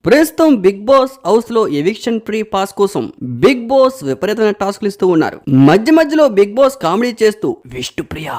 ప్రస్తుతం big boss house లో eviction free pass కోసం బిగ్ బాస్ విపరీతమైన టాస్క్లు ఇస్తూ ఉన్నారు. మధ్య మధ్యలో బిగ్ బాస్ కామెడీ చేస్తూ విష్ణుప్రియ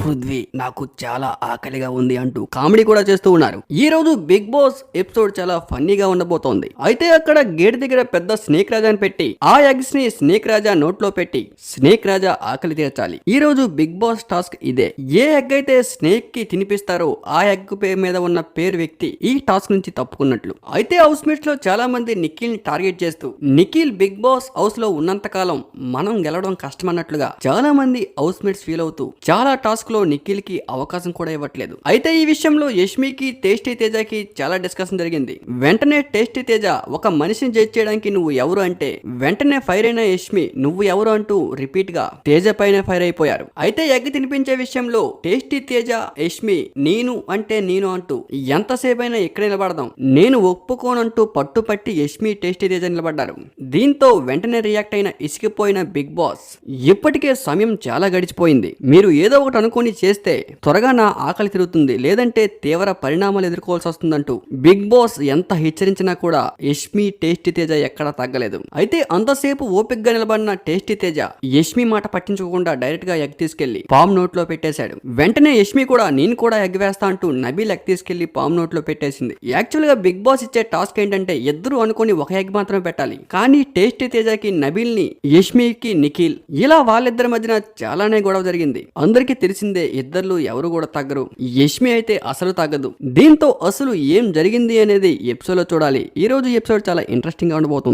పృథ్వీ నాకు చాలా ఆకలిగా ఉంది అంటూ కామెడీ కూడా చేస్తూ ఉన్నారు. ఈ రోజు బిగ్ బాస్ ఎపిసోడ్ చాలా ఫన్నీగా ఉండబోతోంది. అయితే అక్కడ గేట్ దగ్గర పెద్ద స్నేక్ రాజాని పెట్టి ఆ ఎగ్స్ ని స్నేక్ రాజా నోట్లో పెట్టి స్నేక్ రాజా ఆకలి తీర్చాలి. ఈ రోజు బిగ్ బాస్ టాస్క్ ఇదే. ఏ ఎగ్ అయితే స్నేక్ కి తినిపిస్తారో ఆ ఎగ్ మీద ఉన్న పేరు వ్యక్తి ఈ టాస్క్ నుంచి తప్పుకున్నట్లు. అయితే హౌస్ మేట్స్ లో చాలా మంది నిఖిల్ ని టార్గెట్ చేస్తూ నిఖిల్ బిగ్ బాస్ హౌస్ లో ఉన్నంత కాలం మనం గెలవడం కష్టమన్నట్లుగా చాలా మంది హౌస్ మేట్స్ ఫీల్ అవుతూ చాలా టాస్క్ లో నిఖిల్ కి అవకాశం కూడా ఇవ్వట్లేదు. అయితే ఈ విషయంలో యష్మికి టేస్టీ తేజకి చాలా డిస్కషన్ జరిగింది. వెంటనే టేస్టీ తేజ ఒక మనిషిని జడ్జ్ చేయడానికి నువ్వు ఎవరు అంటే వెంటనే ఫైర్ అయిన యష్మి నువ్వు ఎవరు అంటూ రిపీట్ గా తేజ పైన ఫైర్ అయిపోయారు. అయితే ఎగ్ తినిపించే విషయంలో టేస్టీ తేజ యష్మి నేను అంటే నేను అంటూ ఎంతసేపు అయినా ఇక్కడ నిలబడదాం నేను ఒప్పుకోనంటూ పట్టుపట్టి యష్మి టేస్టీ తేజ నిలబడ్డారు. దీంతో వెంటనే రియాక్ట్ అయిన ఇసికిపోయిన బిగ్ బాస్ ఇప్పటికే సమయం చాలా గడిచిపోయింది, మీరు ఏదో ఒకటి అనుకుని చేస్తే త్వరగా నా ఆకలి తిరుగుతుంది లేదంటే తీవ్ర పరిణామాలు ఎదుర్కోవాల్సి వస్తుందంటూ బిగ్ బాస్ ఎంత హెచ్చరించినా కూడా యష్మి టేస్టీ తేజ ఎక్కడా తగ్గలేదు. అయితే అంతసేపు ఓపిక్ గా నిలబడిన టేస్టీ తేజ యష్మి మాట పట్టించుకోకుండా డైరెక్ట్ గా ఎగ్ తీసుకెళ్లి పామ్ నోట్ లో పెట్టేశాడు. వెంటనే యష్మి కూడా నేను కూడా ఎగ్ వేస్తా అంటూ నబీల్ ఎగ్ తీసుకెళ్లి పామ్ నోట్ లో పెట్టేసింది. యాక్చువల్ గా బిగ్ బాస్ ఇచ్చే టాస్క్ ఏంటంటే ఇద్దరు అనుకుని ఒక ఎగ్ మాత్రమే పెట్టాలి. కానీ టేస్టీ తేజకి నబీల్ ని యష్మికి నిఖిల్ ఇలా వాళ్ళిద్దరి మధ్యన చాలానే గొడవ జరిగింది. అందరికీ తెలిసిందే ఇద్దరు ఎవరు కూడా తగ్గరు. యష్మి అయితే అసలు తగ్గదు. దీంతో అసలు ఏం జరిగింది అనేది ఎపిసోడ్ లో చూడాలి. ఈ రోజు ఎపిసోడ్ చాలా ఇంట్రెస్టింగ్ గా ఉండబోతుంది.